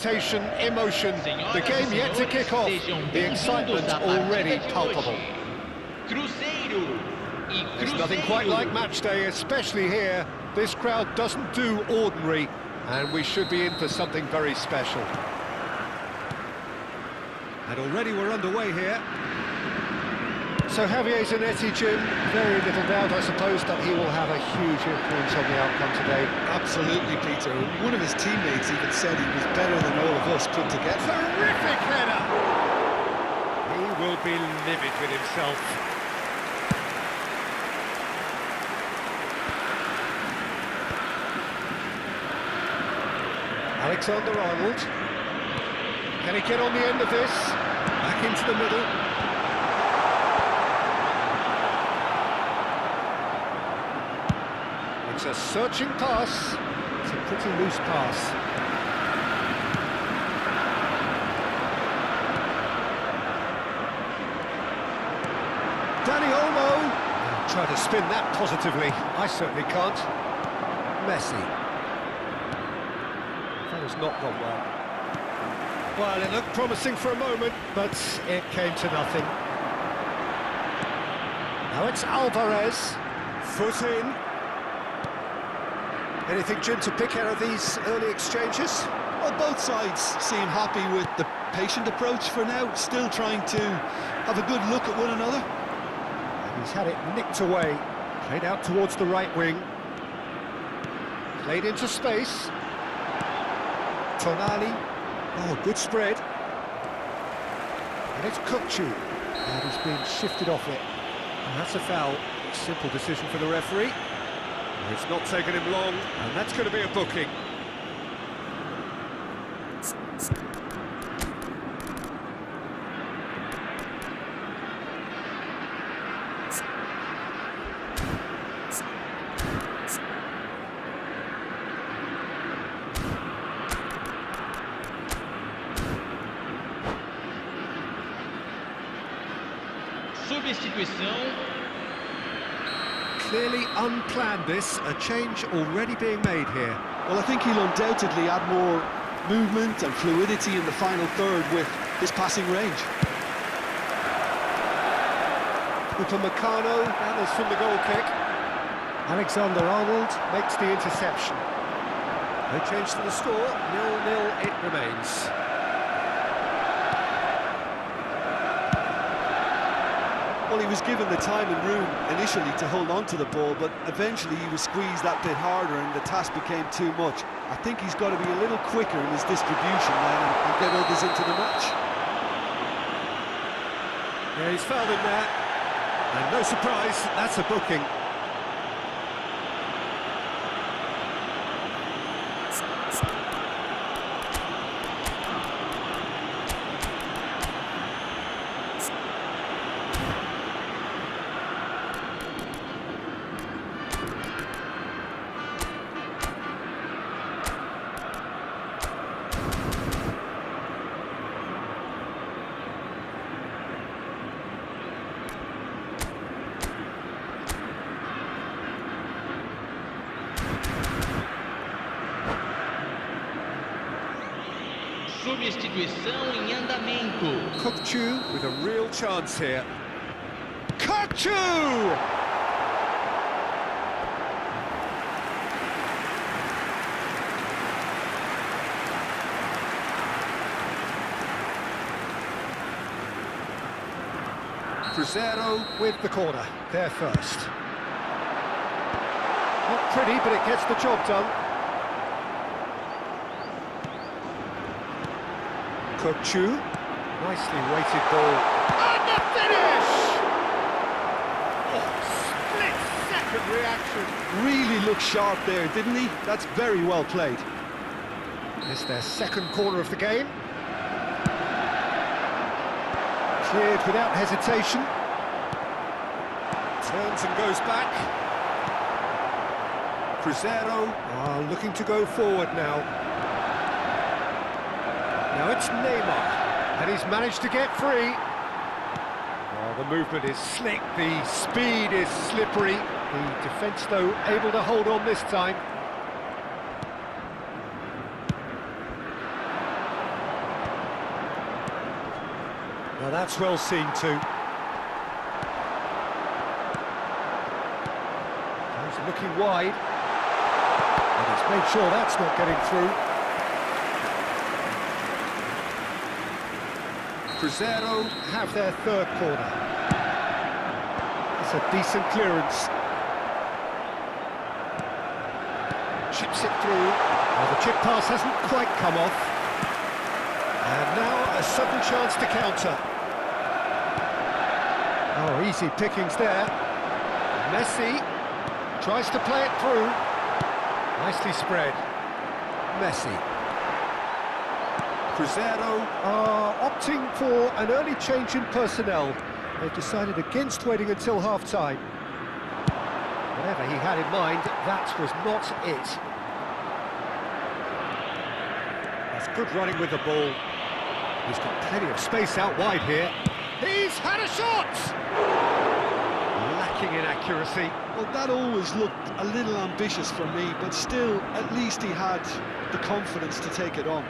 Emotion, the game yet to kick off, the excitement already palpable. There's nothing quite like match day, especially here. This crowd doesn't do ordinary, and we should be in for something very special. And already we're underway here. So Javier Zanetti, Jim, very little doubt, I suppose, that he will have a huge influence on the outcome today. Absolutely, Peter. One of his teammates even said he was better than all of us put together. Terrific header! He will be livid with himself. Alexander-Arnold. Can he get on the end of this? Back into the middle. It's a searching pass. It's a pretty loose pass. Dani Olmo. Try to spin that positively. I certainly can't. Messi. That has not gone well. Well, it looked promising for a moment, but it came to nothing. Now it's Alvarez. Foot in. Anything, Jim, to pick out of these early exchanges? Well, both sides seem happy with the patient approach for now, still trying to have a good look at one another. And he's had it nicked away, played out towards the right wing. Played into space. Tonali. Oh, good spread. And it's Kukçu. And he's been shifted off it. And that's a foul. Simple decision for the referee. It's not taken him long, and that's going to be a booking. Substituição. Clearly unplanned this, a change already being made here. Well, I think he'll undoubtedly add more movement and fluidity in the final third with his passing range. Upamecano, that was from the goal kick. Alexander-Arnold makes the interception. No change to the score, 0-0 it remains. Well, he was given the time and room initially to hold on to the ball, but eventually he was squeezed that bit harder and the task became too much. I think he's got to be a little quicker in his distribution now and get others into the match. Yeah, he's fouled him there. And no surprise, that's a booking. Substituição em andamento. Kukçu with a real chance here. Kukçu! Cruzeiro with the corner, there first. Not pretty, but it gets the job done. Kukçu, nicely weighted ball. And the finish! Oh, split-second reaction. Really looked sharp there, didn't he? That's very well played. It's their second corner of the game. Cleared without hesitation. Turns and goes back. Cruzeiro are looking to go forward now. Now it's Neymar, and he's managed to get free. Oh, the movement is slick, the speed is slippery. The defence, though, able to hold on this time. Now that's well seen too. He's looking wide. And he's made sure that's not getting through. Cruzeiro have their third corner. It's a decent clearance. Chips it through. Well, the chip pass hasn't quite come off. And now a sudden chance to counter. Oh, easy pickings there. Messi tries to play it through. Nicely spread. Messi. Cruzeiro are opting for an early change in personnel. They've decided against waiting until half-time. Whatever he had in mind, that was not it. That's good running with the ball. He's got plenty of space out wide here. He's had a shot! Lacking in accuracy. Well, that always looked a little ambitious for me, but still, at least he had the confidence to take it on.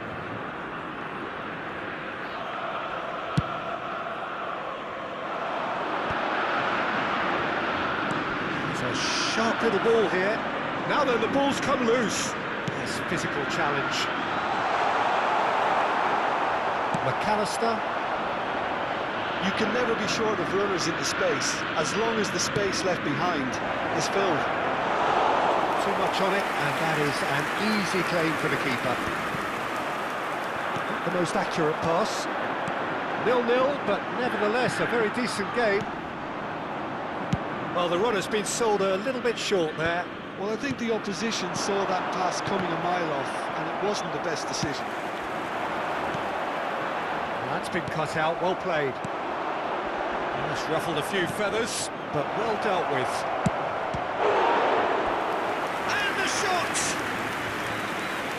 It's a sharp little ball here. Now then, the ball's come loose. Nice physical challenge. McAllister. You can never be short of runners into space, as long as the space left behind is filled. Too much on it, and that is an easy claim for the keeper. Not the most accurate pass. 0-0, but nevertheless a very decent game. Well, the runner's been sold a little bit short there. Well, I think the opposition saw that pass coming a mile off, and it wasn't the best decision. That's been cut out, well played. That's ruffled a few feathers, but well dealt with. And the shot!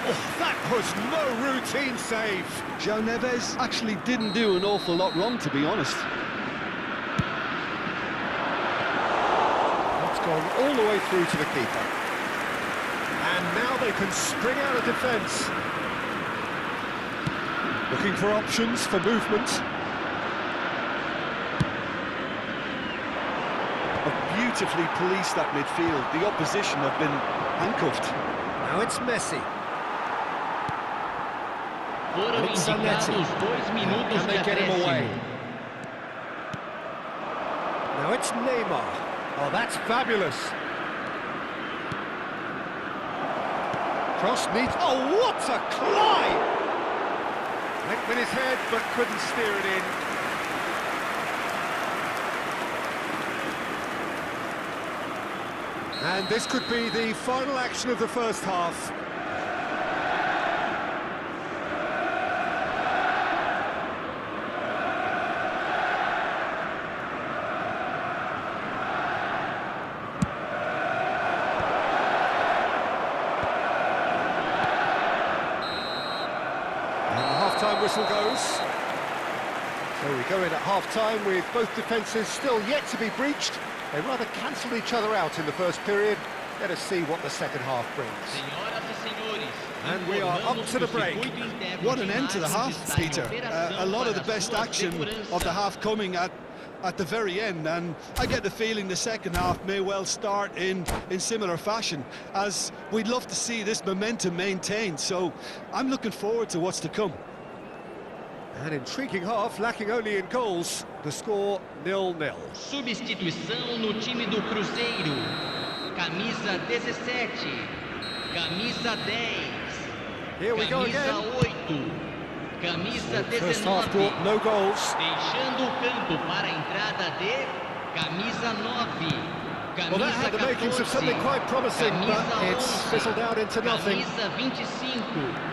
Oh, that was no routine save. João Neves actually didn't do an awful lot wrong, to be honest. That's gone all the way through to the keeper. And now they can spring out of defence. Looking for options for movement. Beautifully policed that midfield. The opposition have been handcuffed. Now it's Messi. Foram It's indicados Zanetti. 2 minutos Can de they get him away? acréscimo. Now it's Neymar. Oh, that's fabulous. Cross needs... Oh, what a climb! Went with his head, but couldn't steer it in. And this could be the final action of the first half. And the half-time whistle goes. So we go in at half-time with both defences still yet to be breached. They rather cancelled each other out in the first period. Let us see what the second half brings. Senhoras e senhores, And we are up to the break. What an end to the half, Peter. A lot of the best action of the half coming at the very end, and I get the feeling the second half may well start in similar fashion, as we'd love to see this momentum maintained, so I'm looking forward to what's to come. An intriguing half, lacking only in goals. The score 0-0. Substituição no time do Cruzeiro. Camisa 17. Camisa 10. Here we go Camisa again. 8. Camisa First half 19. brought no goals. Deixando o campo para a entrada de Camisa 9. Well, that had Camisa the makings of 14. something quite promising, but Camisa it's 11. fizzled out into nothing. Camisa 25.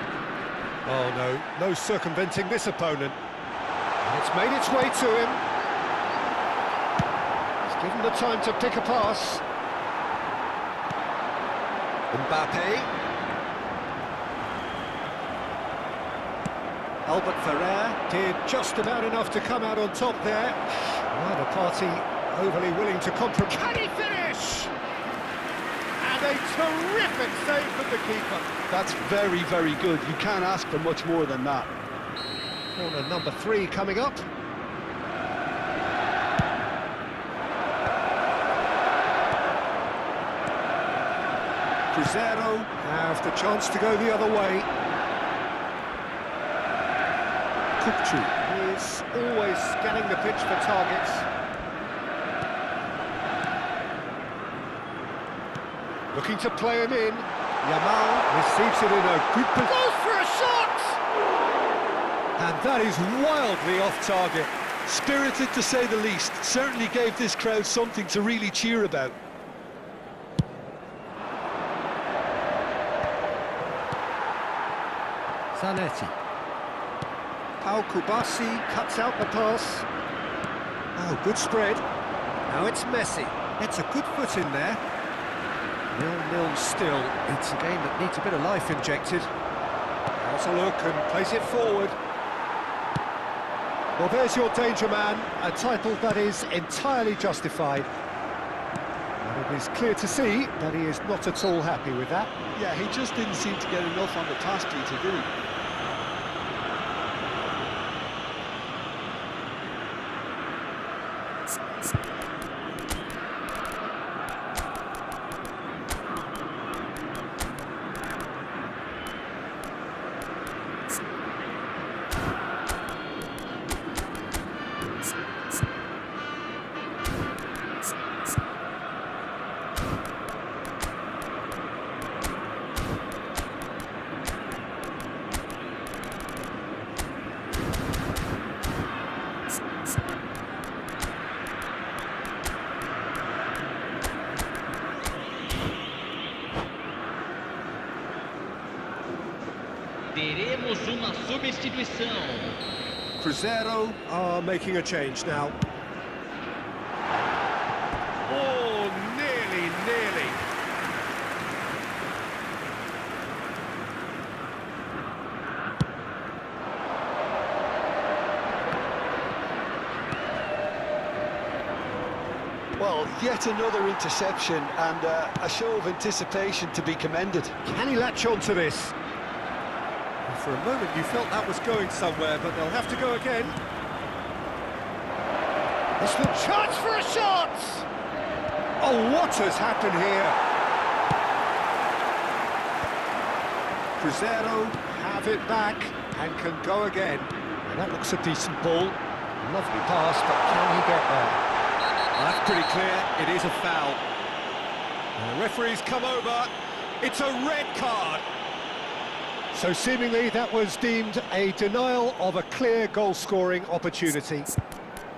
Oh no, no circumventing this opponent. And it's made its way to him. He's given the time to pick a pass. Mbappe. Albert Ferrer did just about enough to come out on top there. Neither party overly willing to compromise. Can he finish? And a terrific save from the keeper. That's very, very good. You can't ask for much more than that. Corner number 3 coming up. Cruzeiro have the chance to go the other way. Kukçu is always scanning the pitch for targets. Looking to play him in. Yamal receives it in a good position. Goes for a shot! And that is wildly off target. Spirited to say the least. Certainly gave this crowd something to really cheer about. Zanetti. Pau Kubasi cuts out the pass. Oh, good spread. Now it's Messi. It's a good foot in there. 0-0 still. It's a game that needs a bit of life injected. Has a look and plays it forward. Well, there's your danger man, a title that is entirely justified. And it is clear to see that he is not at all happy with that. Yeah, he just didn't seem to get enough on the pass, Peter, did he? Teremos uma substituição. Cruzeiro are making a change now. Oh, nearly. Well, yet another interception and a show of anticipation to be commended. Can he latch on to this? For a moment you felt that was going somewhere, but they'll have to go again. This will chance for a shot! Oh, what has happened here? Cruzeiro have it back and can go again. And that looks a decent ball. Lovely pass, but can he get there? Well, that's pretty clear. It is a foul. And the referee's come over. It's a red card. So seemingly that was deemed a denial of a clear goal-scoring opportunity.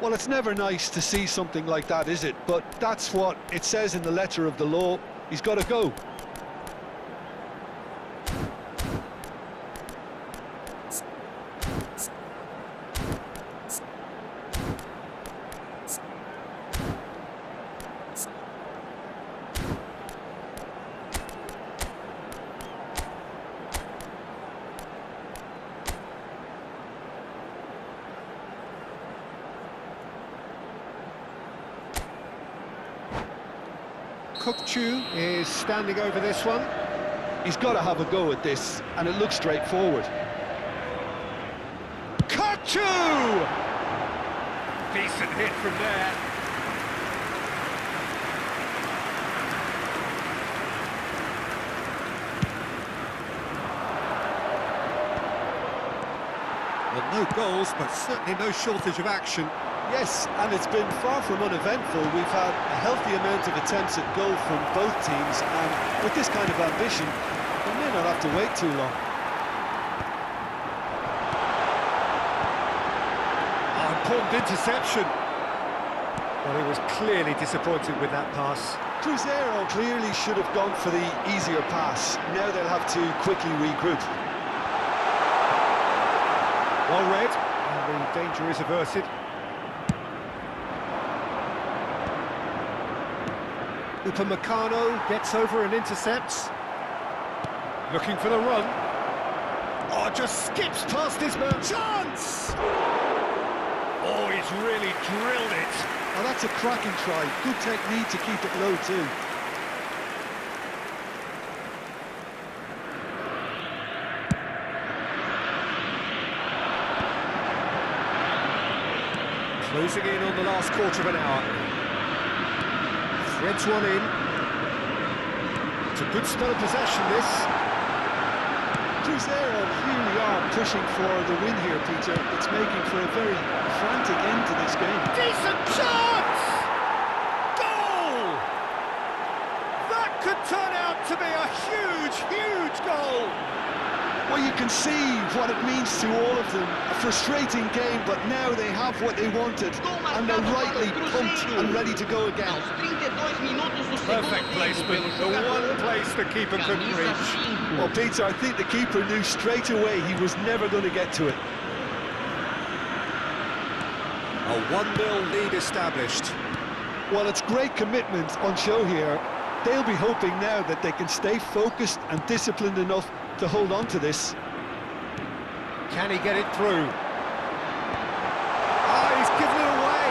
Well, it's never nice to see something like that, is it? But that's what it says in the letter of the law. He's got to go. Kukçu is standing over this one. He's got to have a go at this, and it looks straightforward. Kukçu! Decent hit from there. Well, no goals, but certainly no shortage of action. Yes, and it's been far from uneventful. We've had a healthy amount of attempts at goal from both teams, and with this kind of ambition, we may not have to wait too long. Oh, important interception. Well, he was clearly disappointed with that pass. Cruzeiro clearly should have gone for the easier pass. Now they'll have to quickly regroup. Well read, and the danger is averted. Upamecano gets over and intercepts. Looking for the run. Oh, just skips past his man. Chance! Oh, he's really drilled it. Oh, that's a cracking try. Good technique to keep it low too. Closing in on the last quarter of an hour. Threads one in. It's a good spell of possession, this. Cruzeiro really are pushing for the win here, Peter. It's making for a very frantic end to this game. Decent chance! Goal! That could turn out to be a huge, huge goal! Well, you can see what it means to all of them. A frustrating game, but now they have what they wanted. And they're rightly pumped and ready to go again. Aos 32 minutos do segundo Perfect tempo placement, pelo the one jogador place the keeper couldn't camisa reach. 5. Well, Peter, I think the keeper knew straight away he was never going to get to it. A 1-0 lead established. Well, it's great commitment on show here. They'll be hoping now that they can stay focused and disciplined enough to hold on to this. Can he get it through? Ah, he's given it away!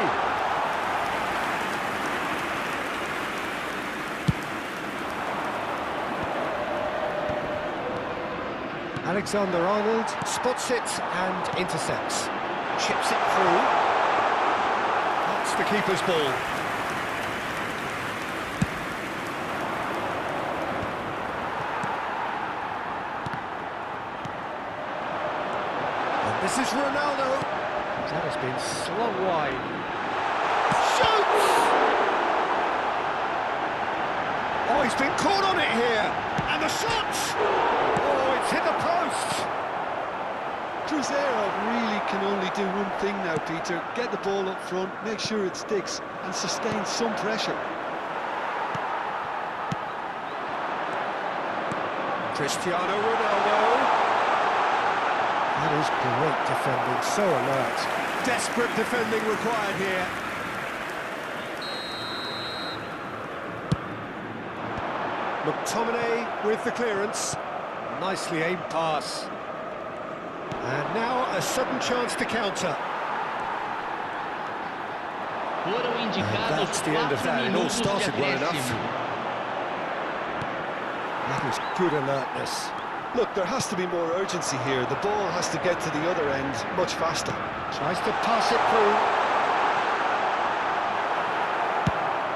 Alexander-Arnold spots it and intercepts. Chips it through. That's the keeper's ball. And this is Ronaldo. That has been slung wide. Shoots! Oh, he's been caught on it here. And the shot! Oh, it's hit the post. Cruzeiro really can only do one thing now, Peter. Get the ball up front, make sure it sticks, and sustain some pressure. Cristiano Ronaldo. That is great defending, so alert. Desperate defending required here. McTominay with the clearance. Nicely aimed pass. And now a sudden chance to counter. Foram indicados that's the end of 4 that. It all minutos de started well enough. acréscimo. That is good alertness. Look, there has to be more urgency here. The ball has to get to the other end much faster. Tries to pass it through.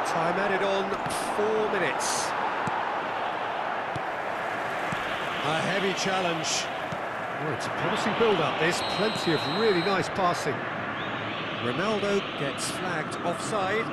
Time added on, 4 minutes. A heavy challenge. Well, it's a promising build-up. There's plenty of really nice passing. Ronaldo gets flagged offside.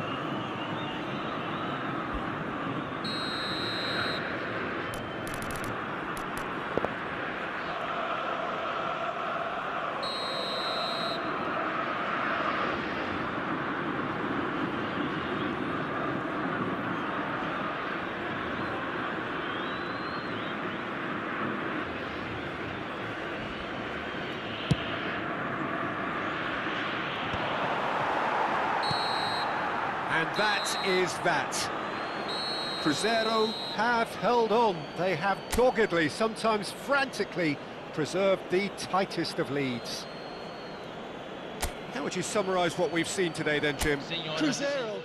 And that is that. Cruzeiro have held on. They have doggedly, sometimes frantically, preserved the tightest of leads. How would you summarise what we've seen today then, Jim? Senhoras e Cruzeiro...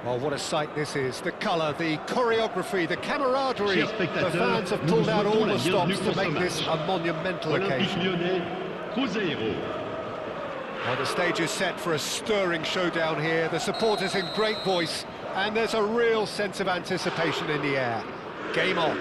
Well, what a sight this is. The colour, the choreography, the camaraderie. Chers The spectateurs, fans have nous pulled vous out all souhaitons la the stops bienvenue to pour ce make this match. a monumental Olympique occasion. Lyonnais, Cruzeiro. Well, the stage is set for a stirring showdown here. The supporters in great voice, and there's a real sense of anticipation in the air. Game on.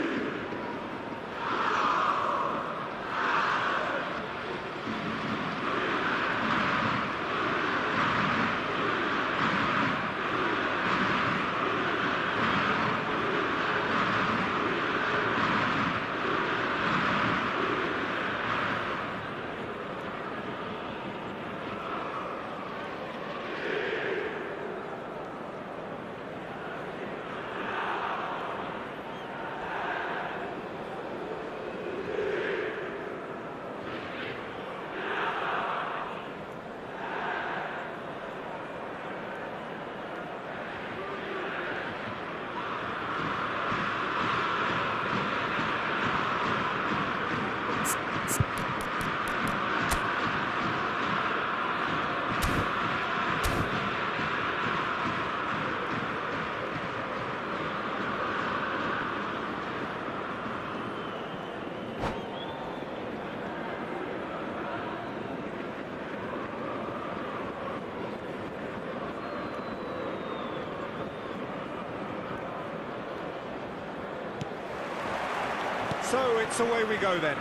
So it's away we go then.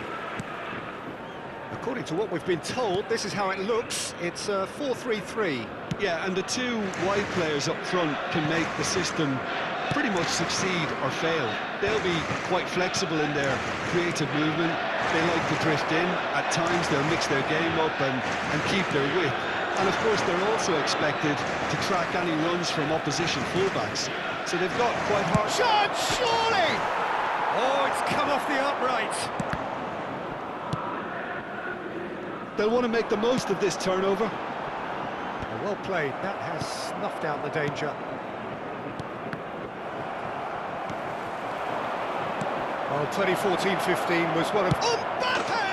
According to what we've been told, this is how it looks. It's 4-3-3. Yeah, and the two wide players up front can make the system pretty much succeed or fail. They'll be quite flexible in their creative movement. They like to drift in. At times they'll mix their game up and keep their width. And of course they're also expected to track any runs from opposition fullbacks. So they've got quite hard... Shot, surely! Oh, it's come off the upright. They'll want to make the most of this turnover. Well played, that has snuffed out the danger. Well, 2014-15 was one of... Mbappe!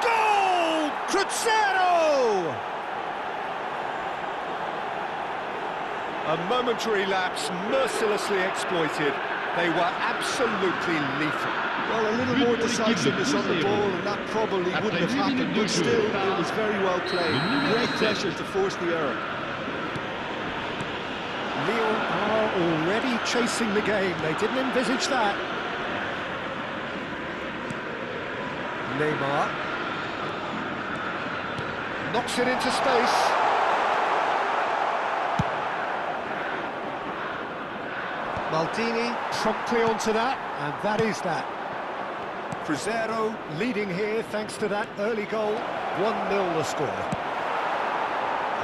Goal! Cruzeiro! A momentary lapse, mercilessly exploited. They were absolutely lethal. Well, a little more decisiveness on the ball, and that probably wouldn't have happened, but still, it was very well played. Great pressure to force the error. Lyon are already chasing the game. They didn't envisage that. Neymar. Knocks it into space. Maldini promptly onto that, and that is that. Cruzeiro leading here thanks to that early goal. 1-0 the score.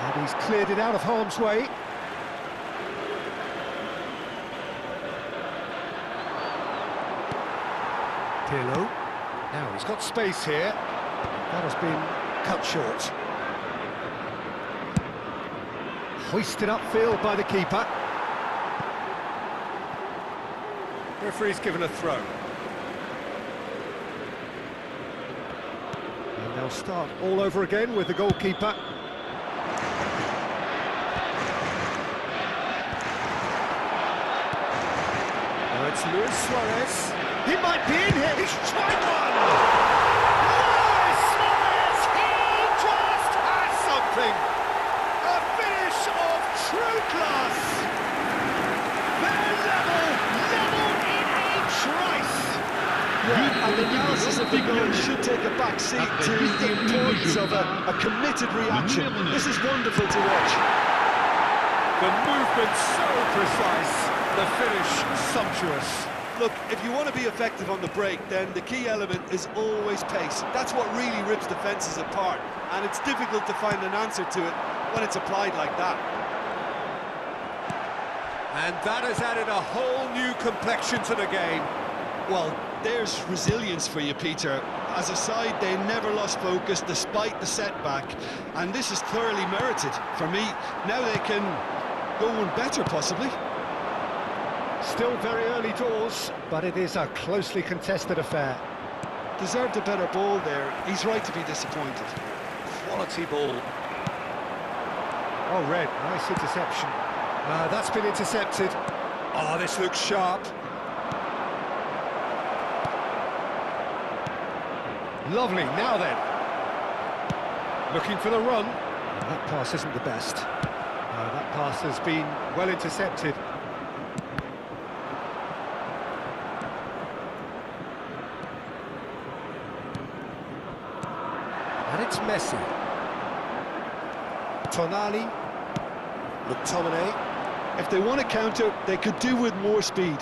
And he's cleared it out of harm's way. Pirlo. Now he's got space here. That has been cut short. Hoisted upfield by the keeper. Referee's given a throw. And they'll start all over again with the goalkeeper. Now it's Luis Suarez. He might be in here. He's tried one! Luis Suarez! He just has something! A finish of true class! They're level in a trice! Yeah, and the analysis of the goal should take a back seat to the importance of a committed reaction. This is wonderful to watch. The movement so precise, the finish sumptuous. Look, if you want to be effective on the break, then the key element is always pace. That's what really rips defences apart, and it's difficult to find an answer to it when it's applied like that. And that has added a whole new complexion to the game. Well, there's resilience for you, Peter. As a side, they never lost focus despite the setback, and this is thoroughly merited. For me, now they can go one better, possibly. Still very early doors, but it is a closely contested affair. Deserved a better ball there. He's right to be disappointed. Quality ball. Oh, Red, nice interception. That's been intercepted. Oh, this looks sharp. Lovely, now then. Looking for the run. That pass isn't the best. That pass has been well intercepted. And it's Messi. Tonali. McTominay. If they want to counter, they could do with more speed.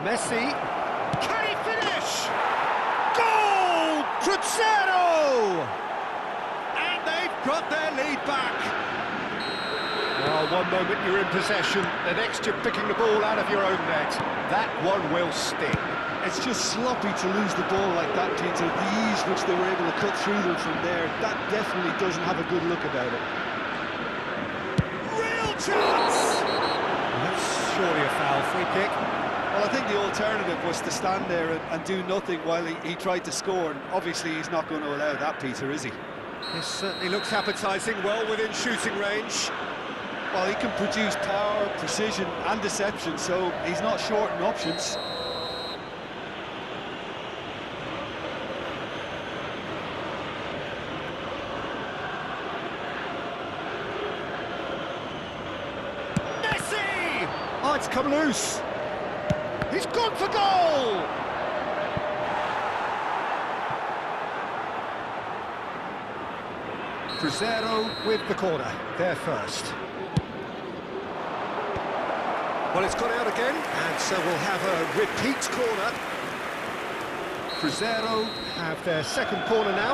Messi. Can he finish? Goal! Cruzeiro! And they've got their lead back. Well, one moment you're in possession, the next you're picking the ball out of your own net. That one will sting. It's just sloppy to lose the ball like that, Peter. The ease which they were able to cut through them from there, that definitely doesn't have a good look about it. Real chance! That's surely a foul, free kick. Well, I think the alternative was to stand there and do nothing while he tried to score, and obviously he's not going to allow that, Peter, is he? This certainly looks appetising, well within shooting range. Well, he can produce power, precision and deception, so he's not short in options. Messi! Oh, it's come loose. He's gone for goal! Cruzeiro with the corner, there first. Well, it's gone out again, and so we'll have a repeat corner. Cruzeiro have their second corner now.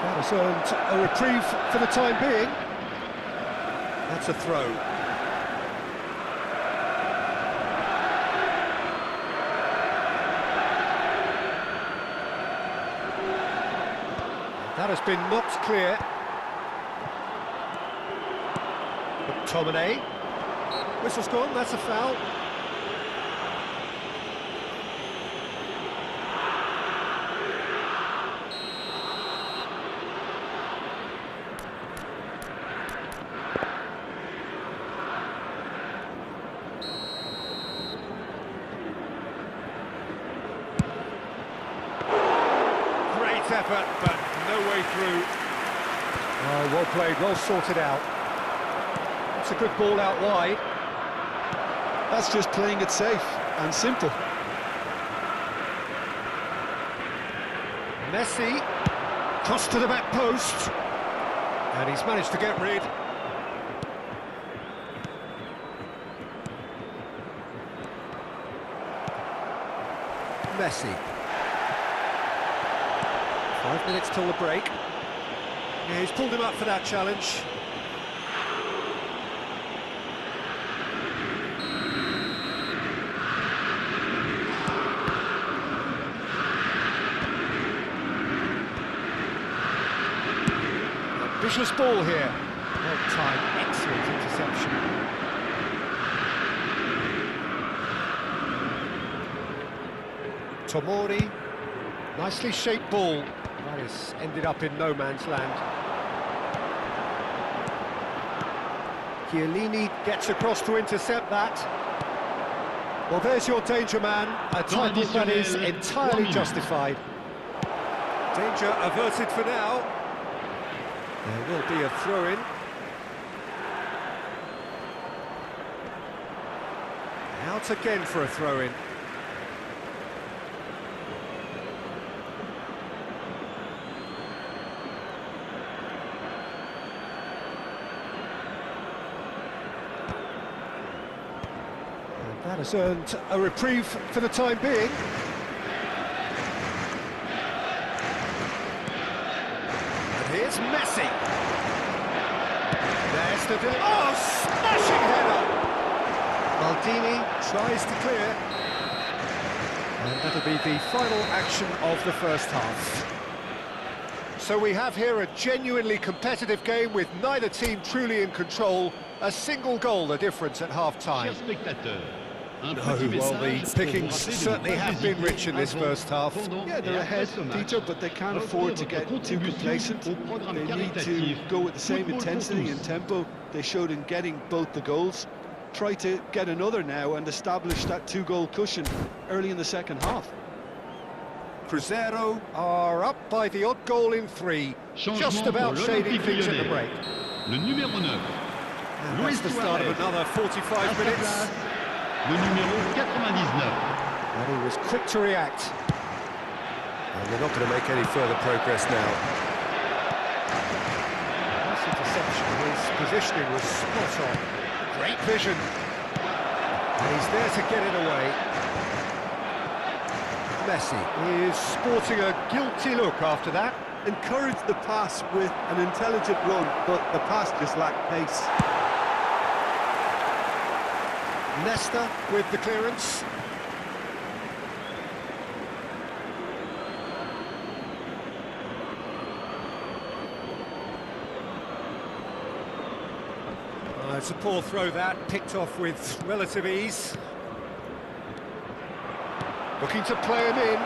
That has earned a reprieve for the time being. That's a throw. That has been knocked clear. McTominay. Whistle's gone, that's a foul. Great effort, but no way through. Oh, well played, well sorted out. It's a good ball out wide. That's just playing it safe and simple. Messi, cross to the back post, and he's managed to get rid. Messi. 5 minutes till the break. Yeah, he's pulled him up for that challenge. Ambitious ball here. Well timed, excellent interception. Tomori, nicely shaped ball. That has ended up in no man's land. Chiellini gets across to intercept that. Well, there's your danger man, a title that is entirely justified. Danger averted for now. There will be a throw-in. Out again for a throw-in. That has earned a reprieve for the time being. And here's Messi. There's the... Oh, smashing header! Maldini tries to clear. And that'll be the final action of the first half. So we have here a genuinely competitive game with neither team truly in control. A single goal the difference at half-time. Chers spectateurs, un No, petit well, message the pour pickings vous rappeler de certainly ne pas have been hésiter rich in this avant, first half. pendant Yeah, they're et ahead, après ce match. Peter, but they can't afford to get too complacent. Au programme They need to caritatif go with the same Football pour intensity tous. and tempo they showed in getting both the goals. Try to get another now and establish that two-goal cushion early in the second half. Cruzeiro are up by the odd goal in 3, just Changement about pour shading l'Olympique things at the Lyonnais. break. Le numéro 9, And Luis that's the start of Suarez. another À 45 sa minutes. place, le numéro 99. And he was quick to react. And they're not going to make any further progress now. Nice interception. His positioning was spot on. Great vision. And he's there to get it away. Messi is sporting a guilty look after that. Encouraged the pass with an intelligent run, but the pass just lacked pace. Nesta with the clearance. It's a poor throw that, picked off with relative ease. Looking to play him in.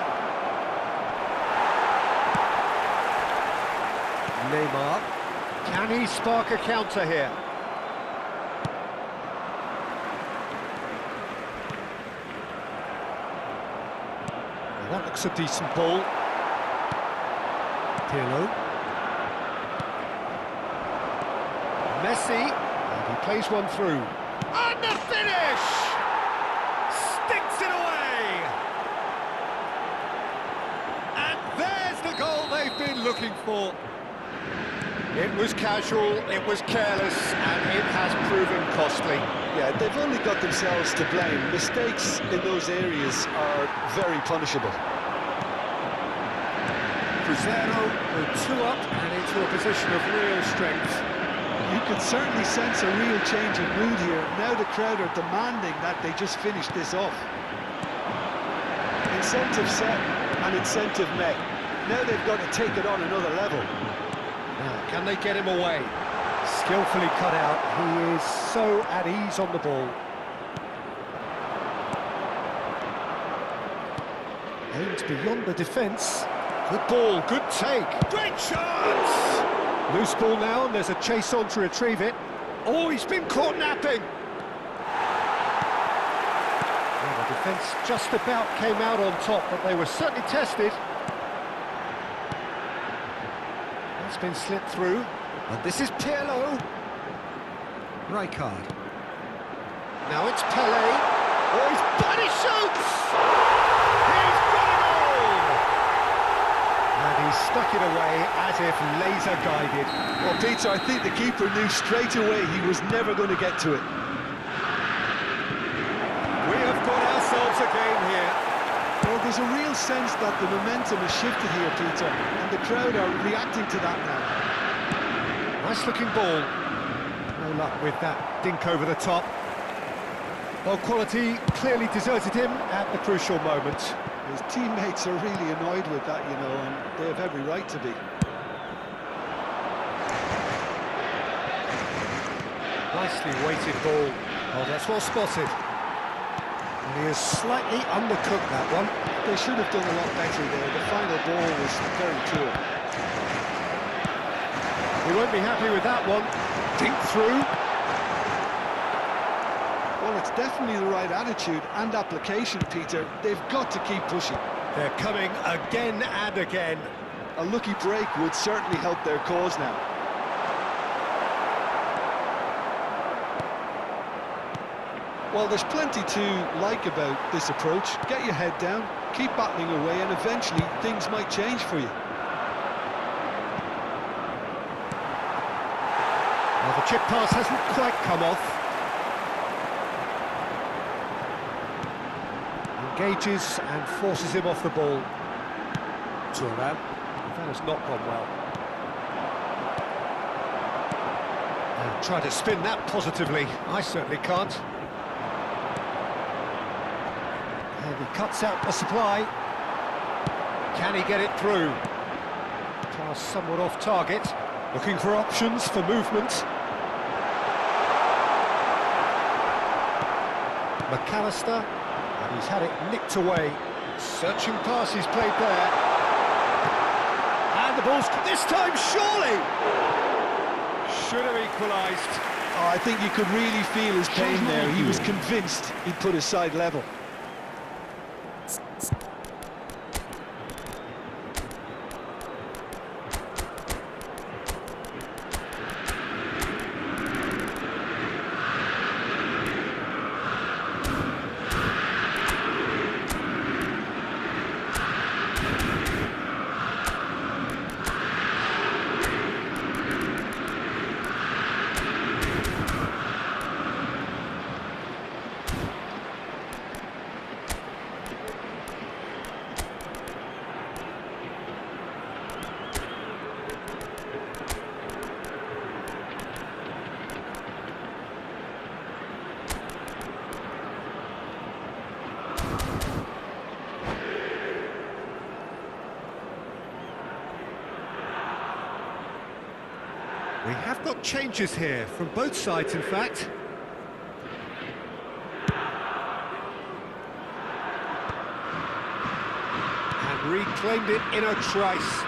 Neymar. Can he spark a counter here? Well, that looks a decent ball. Pirlo. Messi. And he plays one through. And the finish! Sticks it away! And there's the goal they've been looking for. It was casual, it was careless, and it has proven costly. Yeah, they've only got themselves to blame. Mistakes in those areas are very punishable. Cruzeiro go 2 up and into a position of real strength. You could certainly sense a real change of mood here. Now the crowd are demanding that they just finish this off. Incentive set and incentive met. Now they've got to take it on another level. Now, can they get him away? Skillfully cut out. He is so at ease on the ball. Aimed beyond the defence. Good ball, good take. Great chance! Loose ball now, and there's a chase on to retrieve it. Oh, he's been caught napping! Well, the defence just about came out on top, but they were certainly tested. That's been slipped through. And this is Pirlo. Rijkaard. Now it's Pelé. Oh, he's body shoots! He's got a goal! And stuck it away as if laser guided. Well, Peter, I think the keeper knew straight away he was never going to get to it. We have got ourselves a game here. Well, there's a real sense that the momentum has shifted here, Peter, and the crowd are reacting to that now. Nice looking ball. No luck with that dink over the top. Well, quality clearly deserted him at the crucial moment. His teammates are really annoyed with that, you know, and they have every right to be. Nicely weighted ball. Oh, that's well spotted. And he has slightly undercooked that one. They should have done a lot better there. The final ball was very poor. He won't be happy with that one. Dink through. Well, it's definitely the right attitude and application, Peter. They've got to keep pushing. They're coming again and again. A lucky break would certainly help their cause now. Well, there's plenty to like about this approach. Get your head down, keep battling away, and eventually things might change for you. Well, the chip pass hasn't quite come off. Engages and forces him off the ball. Thuram. That has not gone well. And try to spin that positively. I certainly can't. And he cuts out the supply. Can he get it through? Pass somewhat off target. Looking for options for movement. McAllister. And he's had it nicked away. Searching pass he's played there. And the ball's this time, surely! Should have equalised. Oh, I think you could really feel his pain there. He was convinced he'd put his side level. We have got changes here, from both sides in fact. And reclaimed it in a trice.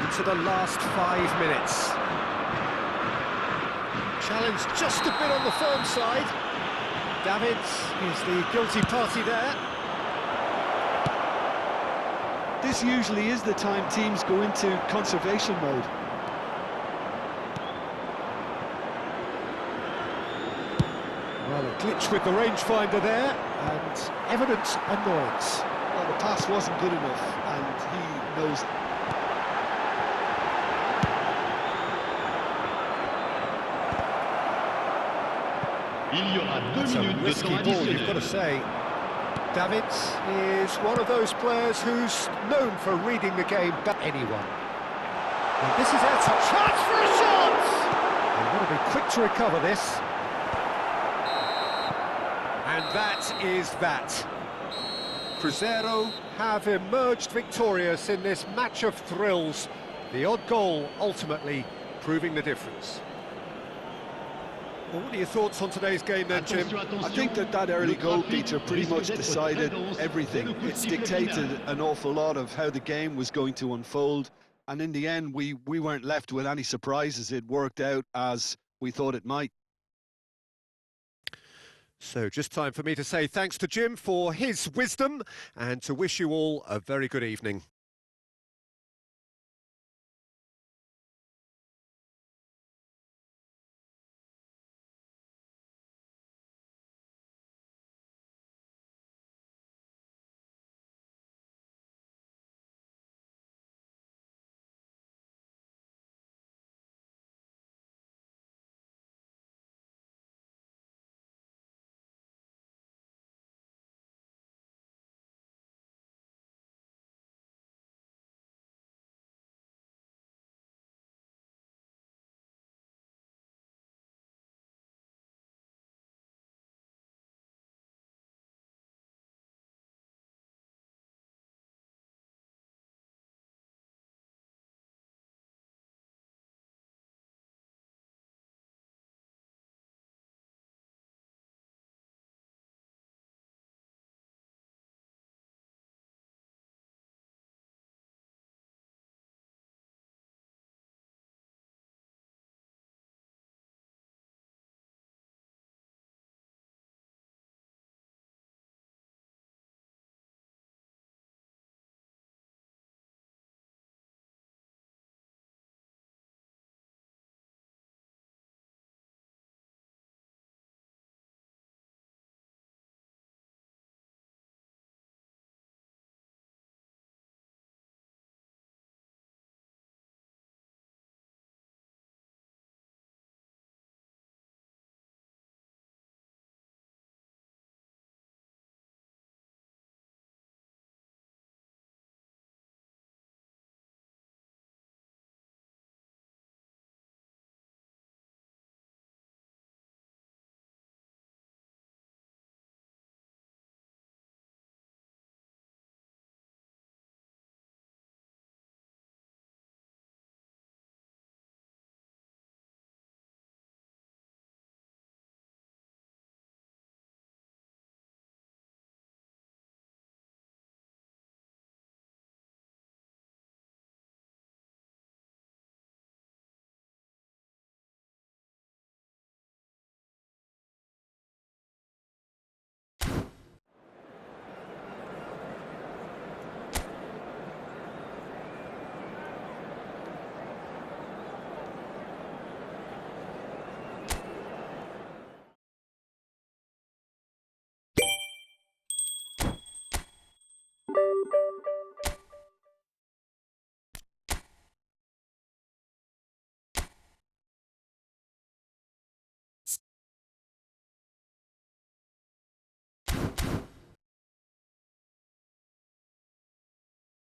Into the last 5 minutes. Challenge just a bit on the firm side. Davids is the guilty party there. This usually is the time teams go into conservation mode. Well, a glitch with the rangefinder there, and evident annoyance. Well, the pass wasn't good enough, and he knows it. Il y aura 2 That's a minutes de risky temps ball, you've got to additionnel. say. Davids is one of those players who's known for reading the game better than anyone. And this is Herzog. Chance for a shot! They've got to be quick to recover this. And that is that. Cruzeiro have emerged victorious in this match of thrills. The odd goal ultimately proving the difference. Well, what are your thoughts on today's game then, Jim? I think that early goal, Peter, pretty much decided everything. It's dictated an awful lot of how the game was going to unfold. And in the end, we weren't left with any surprises. It worked out as we thought it might. So just time for me to say thanks to Jim for his wisdom and to wish you all a very good evening.